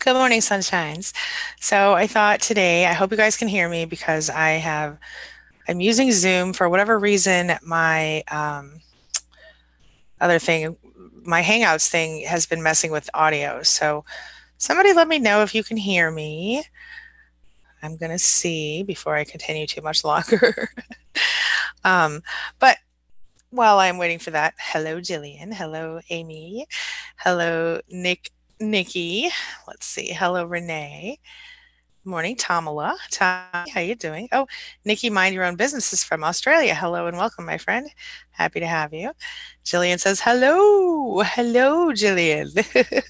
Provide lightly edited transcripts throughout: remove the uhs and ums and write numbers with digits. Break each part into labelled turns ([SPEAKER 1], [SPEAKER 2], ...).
[SPEAKER 1] Good morning, sunshines. So I thought today, I hope you guys can hear me because I'm using Zoom for whatever reason. My other thing, my Hangouts thing has been messing with audio. So somebody let me know if you can hear me. I'm going to see before I continue too much longer. um, but while I'm waiting for that, hello, Jillian. Hello, Amy. Hello, Nikki. Let's see. Hello, Renee. Morning, Tamala. Tommy, how you doing? Oh, Nikki, mind your own business is from Australia. Hello and welcome, my friend. Happy to have you. Jillian says, hello. Hello, Jillian.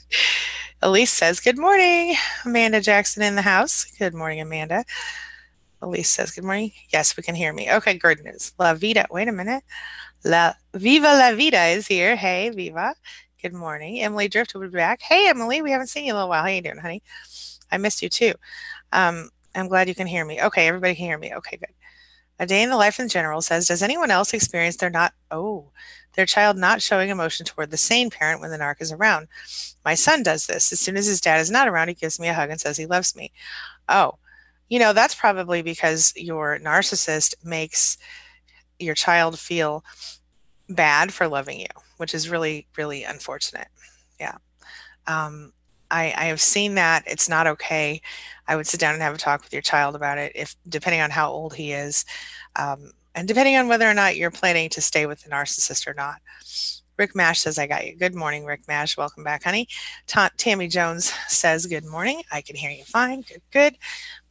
[SPEAKER 1] Elise says, good morning. Amanda Jackson in the house. Good morning, Amanda. Elise says, good morning. Yes, we can hear me. Okay, good news. La Vida. Wait a minute. Viva la Vida is here. Hey, Viva. Good morning. Emily Drift will be back. Hey, Emily. We haven't seen you in a little while. How you doing, honey? I missed you too. I'm glad you can hear me. Okay, everybody can hear me. Okay, good. A Day in the Life in General says, does anyone else experience their child not showing emotion toward the sane parent when the narc is around? My son does this. As soon as his dad is not around, he gives me a hug and says he loves me. Oh, that's probably because your narcissist makes your child feel bad for loving you, which is really, really unfortunate. Yeah. Um, I have seen that. It's not okay. I would sit down and have a talk with your child about it, if depending on how old he is, and depending on whether or not you're planning to stay with the narcissist or not. Rick Mash says, I got you. Good morning, Rick Mash. Welcome back, honey. Tammy Jones says, good morning. I can hear you fine. Good, good.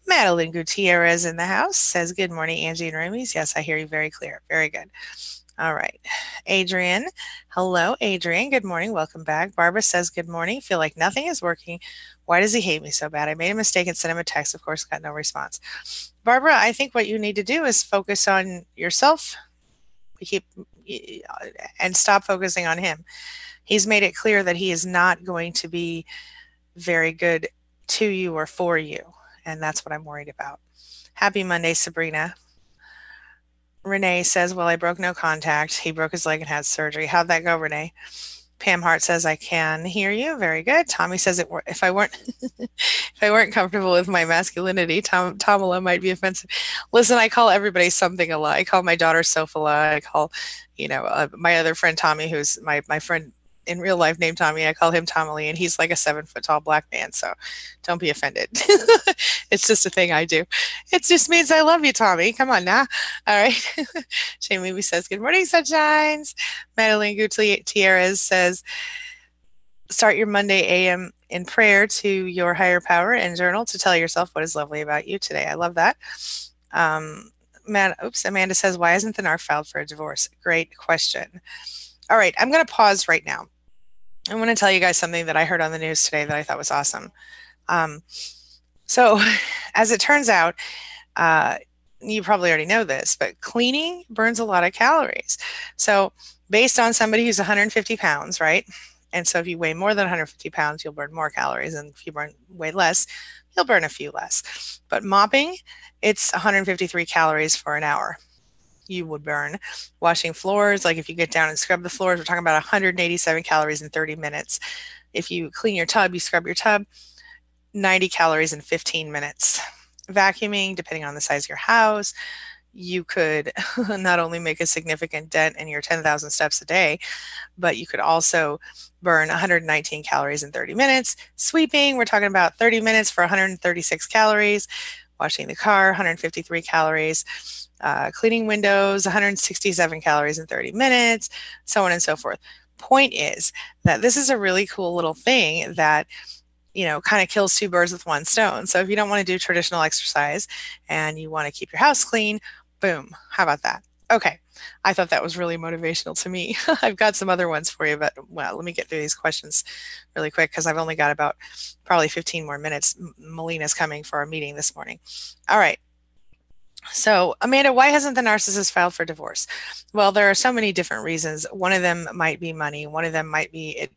[SPEAKER 1] Madeline Gutierrez in the house says, good morning, Angie and Ramis. Yes, I hear you very clear. Very good. All right. Adrian. Hello, Adrian. Good morning. Welcome back. Barbara says, good morning. Feel like nothing is working. Why does he hate me so bad? I made a mistake and sent him a text. Of course, got no response. Barbara, I think what you need to do is focus on yourself. Keep and stop focusing on him. He's made it clear that he is not going to be very good to you or for you. And that's what I'm worried about. Happy Monday, Sabrina. Renee says, well, I broke no contact. He broke his leg and had surgery. How'd that go, Renee? Pam Hart says, I can hear you. Very good. Tommy says, if I weren't if I weren't comfortable with my masculinity, Tamala might be offensive. Listen, I call everybody something a lot. I call my daughter Sophila. I call, my other friend Tommy, who's my friend in real life named Tommy. I call him Tommy, and he's like a 7 foot tall black man. So don't be offended. It's just a thing I do. It just means I love you, Tommy. Come on now. All right. Jamie says, good morning, sunshines. Madeline Gutierrez says, start your Monday AM in prayer to your higher power and journal to tell yourself what is lovely about you today. I love that. Amanda says, why isn't the NARC filed for a divorce? Great question. All right, I'm going to pause right now. I want to tell you guys something that I heard on the news today that I thought was awesome. So, as it turns out, you probably already know this, but cleaning burns a lot of calories. So, based on somebody who's 150 pounds, right? And so, if you weigh more than 150 pounds, you'll burn more calories. And if you weigh less, you'll burn a few less. But mopping, it's 153 calories for an hour. You would burn. Washing floors, like if you get down and scrub the floors, we're talking about 187 calories in 30 minutes. If you clean your tub, you scrub your tub, 90 calories in 15 minutes. Vacuuming, depending on the size of your house, you could not only make a significant dent in your 10,000 steps a day, but you could also burn 119 calories in 30 minutes. Sweeping, we're talking about 30 minutes for 136 calories. Washing the car, 153 calories. Cleaning windows, 167 calories in 30 minutes, so on and so forth. Point is that this is a really cool little thing that, kind of kills two birds with one stone. So if you don't want to do traditional exercise and you want to keep your house clean, boom, how about that? Okay, I thought that was really motivational to me. I've got some other ones for you, but let me get through these questions really quick because I've only got about probably 15 more minutes. Melina's coming for our meeting this morning. All right. So, Amanda, why hasn't the narcissist filed for divorce? Well, there are so many different reasons. One of them might be money. One of them might be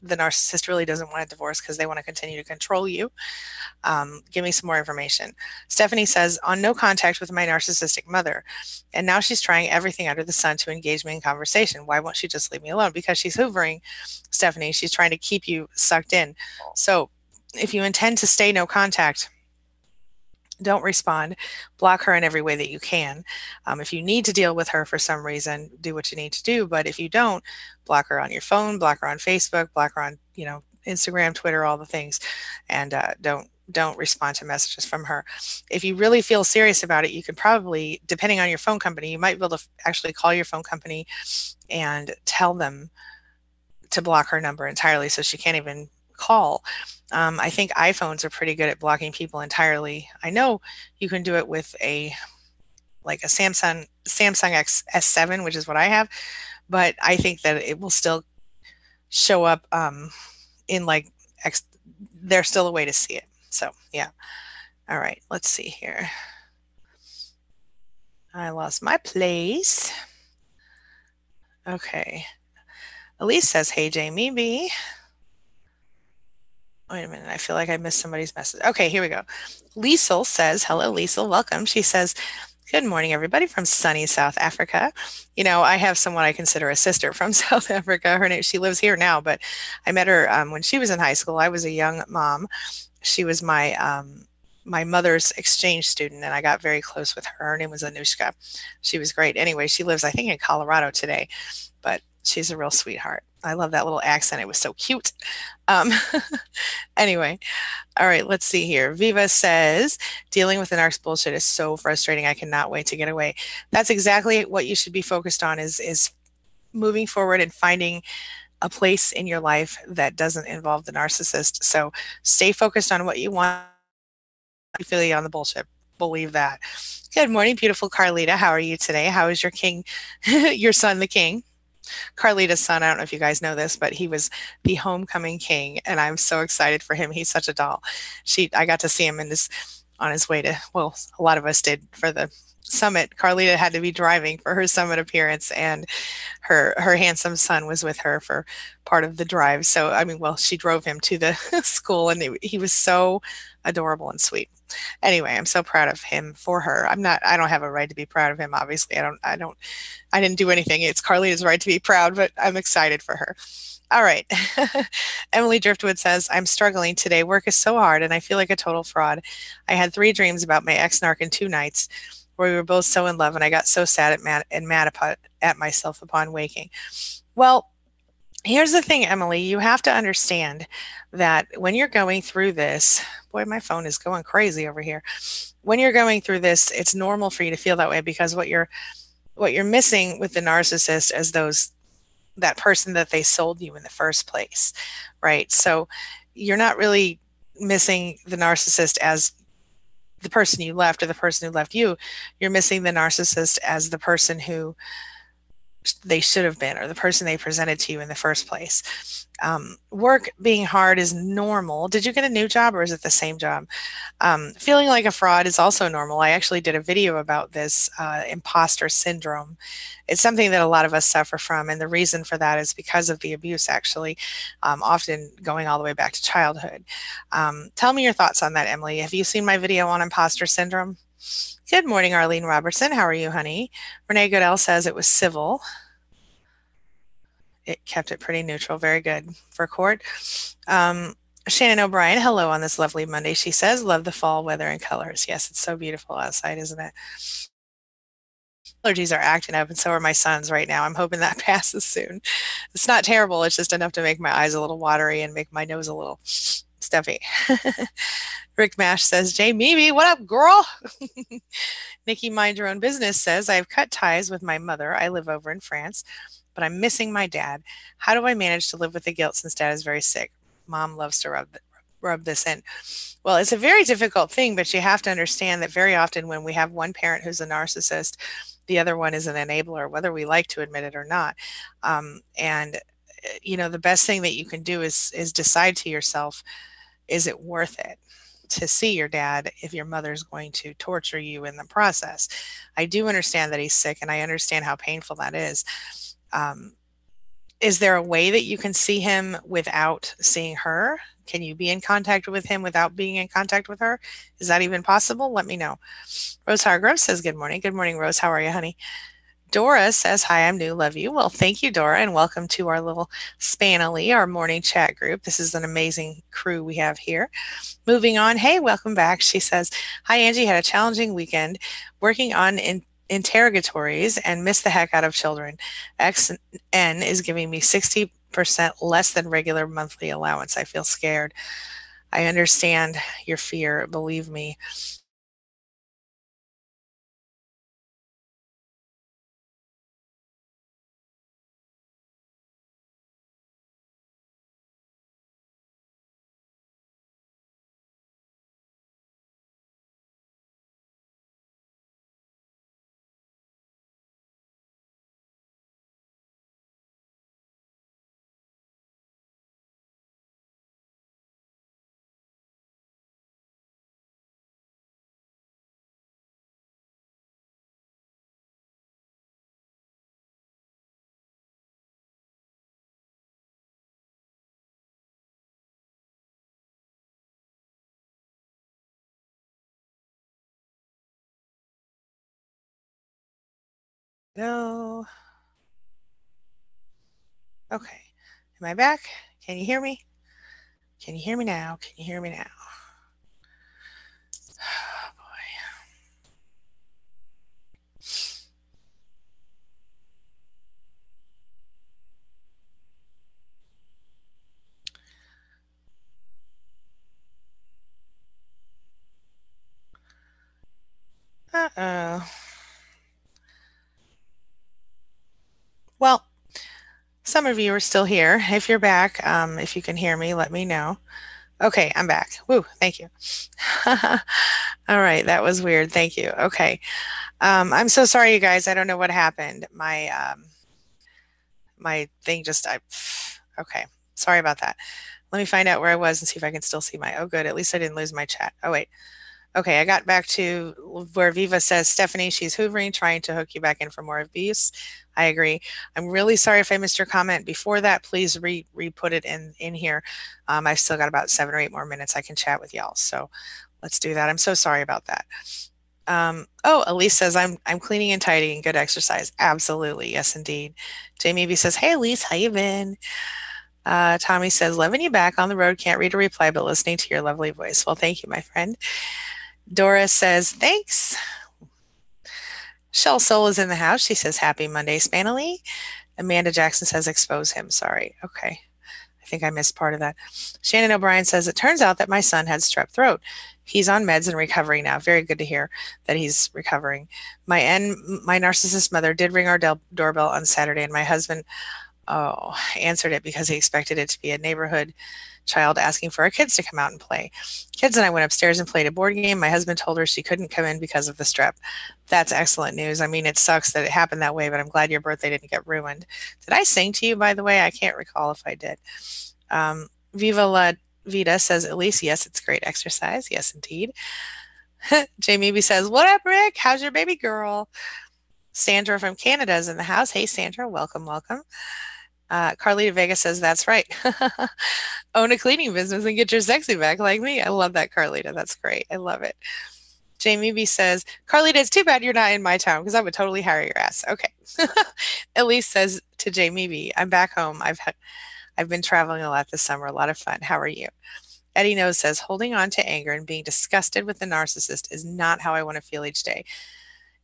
[SPEAKER 1] the narcissist really doesn't want a divorce because they want to continue to control you. Give me some more information. Stephanie says, on no contact with my narcissistic mother. And now she's trying everything under the sun to engage me in conversation. Why won't she just leave me alone? Because she's hoovering, Stephanie. She's trying to keep you sucked in. So If you intend to stay no contact, don't respond. Block her in every way that you can. If you need to deal with her for some reason, do what you need to do. But if you don't, block her on your phone, block her on Facebook, block her on Instagram, Twitter, all the things, and don't respond to messages from her. If you really feel serious about it, you could probably, depending on your phone company, you might be able to actually call your phone company and tell them to block her number entirely so she can't even call. I think iPhones are pretty good at blocking people entirely. I know you can do it with a Samsung S7, which is what I have, but I think that it will still show up in like X. There's still a way to see it. So yeah. All right. Let's see here. I lost my place. Okay. Elise says, "Hey Jamie B." Wait a minute. I feel like I missed somebody's message. Okay, here we go. Liesel says, "Hello, Liesel. Welcome." She says, "Good morning, everybody from sunny South Africa." I have someone I consider a sister from South Africa. Her name, she lives here now, but I met her when she was in high school. I was a young mom. She was my mother's exchange student, and I got very close with her. Her name was Anushka. She was great. Anyway, she lives, I think, in Colorado today, but she's a real sweetheart. I love that little accent. It was so cute. Um, anyway, all right, let's see here. Viva says, "Dealing with the narc's bullshit is so frustrating. I cannot wait to get away." That's exactly what you should be focused on is moving forward and finding a place in your life that doesn't involve the narcissist. So stay focused on what you want. You feel you on the bullshit. Believe that. Good morning, beautiful Carlita. How are you today? How is your king, your son, the king? Carlita's son, I don't know if you guys know this, but he was the homecoming king, and I'm so excited for him. He's such a doll. I got to see him on his way to, well, a lot of us did for the summit. Carlita had to be driving for her summit appearance, and her handsome son was with her for part of the drive. So, I mean, well, she drove him to the school, and he was so adorable and sweet. Anyway, I'm so proud of him for her. I don't have a right to be proud of him, obviously. I didn't do anything. It's Carlita's right to be proud, but I'm excited for her. All right. Emily Driftwood says, "I'm struggling today. Work is so hard and I feel like a total fraud. I had 3 dreams about my ex-narc in 2 nights where we were both so in love and I got so sad and mad at myself upon waking." Well, here's the thing, Emily. You have to understand that when you're going through this, boy, my phone is going crazy over here. When you're going through this, it's normal for you to feel that way because what you're missing with the narcissist is that person that they sold you in the first place, right? So you're not really missing the narcissist as the person you left or the person who left you. You're missing the narcissist as the person who they should have been or the person they presented to you in the first place. Work being hard is normal. Did you get a new job or is it the same job? Feeling like a fraud is also normal. I actually did a video about this imposter syndrome. It's something that a lot of us suffer from, and the reason for that is because of the abuse, actually, often going all the way back to childhood. Tell me your thoughts on that, Emily. Have you seen my video on imposter syndrome? Good morning, Arlene Robertson. How are you, honey? Renee Goodell says it was civil. It kept it pretty neutral. Very good for court. Shannon O'Brien, hello on this lovely Monday. She says, "Love the fall weather and colors." Yes, it's so beautiful outside, isn't it? Allergies are acting up, and so are my sons right now. I'm hoping that passes soon. It's not terrible. It's just enough to make my eyes a little watery and make my nose a little stuffy. Rick Mash says, "Jamie, what up, girl?" Nikki Mind Your Own Business says, "I've cut ties with my mother. I live over in France, but I'm missing my dad. How do I manage to live with the guilt since dad is very sick? Mom loves to rub this in." Well, it's a very difficult thing, but you have to understand that very often when we have one parent who's a narcissist, the other one is an enabler, whether we like to admit it or not. And the best thing that you can do is decide to yourself, is it worth it to see your dad if your mother's going to torture you in the process? I do understand that he's sick, and I understand how painful that is. Is there a way that you can see him without seeing her? Can you be in contact with him without being in contact with her? Is that even possible? Let me know. Rose Hargrove says, "Good morning." Good morning, Rose. How are you, honey? Dora says, hi, I'm new, love you. Well, thank you, Dora, and welcome to our little Spanily, our morning chat group. This is an amazing crew we have here. Moving on, hey, welcome back. She says, hi, Angie, had a challenging weekend working on interrogatories and missed the heck out of children. XN is giving me 60% less than regular monthly allowance. I feel scared. I understand your fear, believe me. No. Okay. Am I back? Can you hear me? Can you hear me now? Can you hear me now? Oh, boy. Uh-oh. Well, some of you are still here. If you're back, if you can hear me, let me know. Okay, I'm back. Woo, thank you. All right, that was weird. Thank you. Okay. I'm so sorry, you guys. I don't know what happened. My thing just I okay. Sorry about that. Let me find out where I was and see if I can still see my oh good. At least I didn't lose my chat. Oh wait. Okay, I got back to where Viva says, Stephanie, she's hoovering, trying to hook you back in for more abuse. I agree. I'm really sorry if I missed your comment before that. Please re-put it in here. I've still got about 7 or 8 more minutes I can chat with y'all. So let's do that. I'm so sorry about that. Oh, Elise says I'm cleaning and tidying. Good exercise. Absolutely, yes, indeed. Jamie B says, hey, Elise, how you been? Tommy says, loving you back on the road. Can't read a reply, but listening to your lovely voice. Well, thank you, my friend. Dora says, thanks. Shell Soul is in the house. She says, happy Monday, Spanily. Amanda Jackson says, expose him. Sorry. Okay. I think I missed part of that. Shannon O'Brien says, it turns out that my son had strep throat. He's on meds and recovering now. Very good to hear that he's recovering. My narcissist mother did ring our doorbell on Saturday, and my husband answered it because he expected it to be a neighborhood child asking for our kids to come out and play. Kids and I went upstairs and played a board game. My husband told her she couldn't come in because of the strep. That's excellent news. I mean, it sucks that it happened that way, but I'm glad your birthday didn't get ruined. Did I sing to you, by the way? I can't recall if I did. Viva La Vida says, at least, yes, it's great exercise. Yes, indeed. Jamie B says, what up, Rick? How's your baby girl? Sandra from Canada is in the house. Hey, Sandra, welcome, welcome. Carlita Vega says, that's right. Own a cleaning business and get your sexy back like me. I love that, Carlita. That's great. I love it. Jamie B says, Carlita, it's too bad you're not in my town because I would totally hire your ass. Okay. Elise says to Jamie B, I'm back home. I've been traveling a lot this summer. A lot of fun. How are you? Eddie Knows says, holding on to anger and being disgusted with the narcissist is not how I want to feel each day.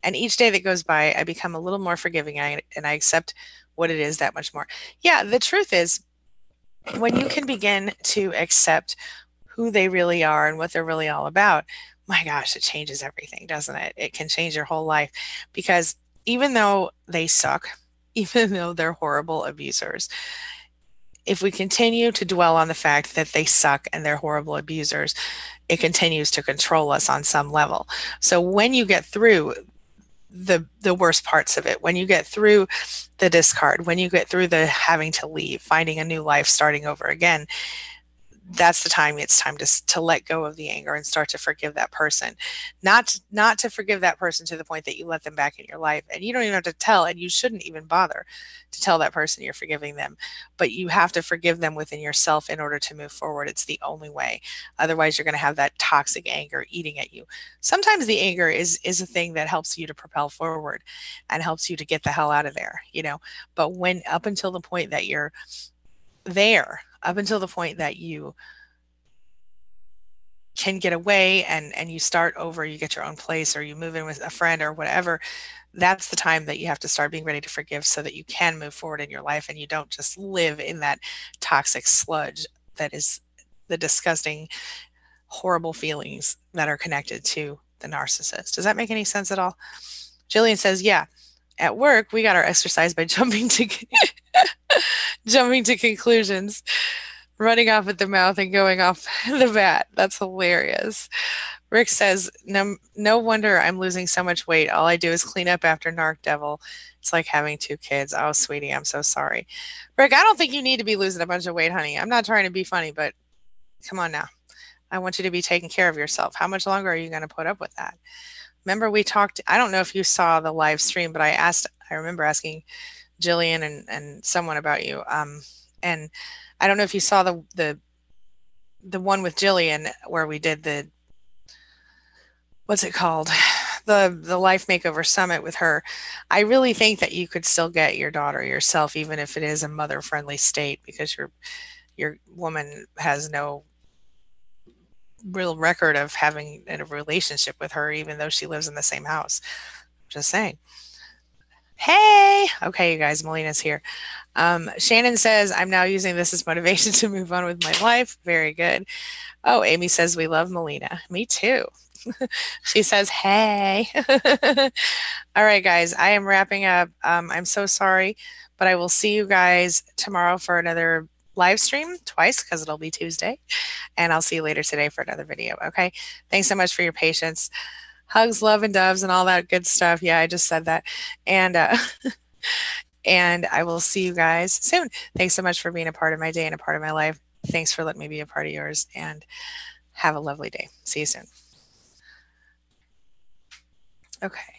[SPEAKER 1] And each day that goes by, I become a little more forgiving and I accept what it is that much more. Yeah, the truth is, when you can begin to accept who they really are and what they're really all about, my gosh, it changes everything, doesn't it? It can change your whole life because even though they suck, even though they're horrible abusers, if we continue to dwell on the fact that they suck and they're horrible abusers, it continues to control us on some level. So when you get through the worst parts of it, when you get through the discard, when you get through the having to leave, finding a new life, starting over again, that's the time it's time to let go of the anger and start to forgive that person. Not to forgive that person to the point that you let them back in your life, and you don't even have to tell, and you shouldn't even bother to tell that person you're forgiving them, but you have to forgive them within yourself in order to move forward. It's the only way. Otherwise you're going to have that toxic anger eating at you. Sometimes the anger is a thing that helps you to propel forward and helps you to get the hell out of there, but when up until the point that you're there, up until the point that you can get away and you start over, you get your own place, or you move in with a friend or whatever, that's the time that you have to start being ready to forgive so that you can move forward in your life and you don't just live in that toxic sludge that is the disgusting, horrible feelings that are connected to the narcissist. Does that make any sense at all? Jillian says, yeah. At work, we got our exercise by jumping to conclusions, running off at the mouth and going off the bat. That's hilarious. Rick says, no wonder I'm losing so much weight. All I do is clean up after Narc Devil. It's like having two kids. Oh, sweetie, I'm so sorry. Rick, I don't think you need to be losing a bunch of weight, honey. I'm not trying to be funny, but come on now. I want you to be taking care of yourself. How much longer are you going to put up with that? Remember we talked, I don't know if you saw the live stream, but I remember asking Jillian and someone about you. And I don't know if you saw the one with Jillian where we did what's it called? The Life Makeover Summit with her. I really think that you could still get your daughter yourself, even if it is a mother-friendly state, because your woman has no real record of having a relationship with her, even though she lives in the same house. Just saying. Hey, okay, you guys, Melina's here. Shannon says, I'm now using this as motivation to move on with my life. Very good. Oh, Amy says, we love Melina. Me too. She says, hey. All right, guys, I am wrapping up. I'm so sorry, but I will see you guys tomorrow for another live stream twice because it'll be Tuesday. And I'll see you later today for another video. Okay. Thanks so much for your patience. Hugs, love, and doves, and all that good stuff. Yeah, I just said that. And, and I will see you guys soon. Thanks so much for being a part of my day and a part of my life. Thanks for letting me be a part of yours, and have a lovely day. See you soon. Okay.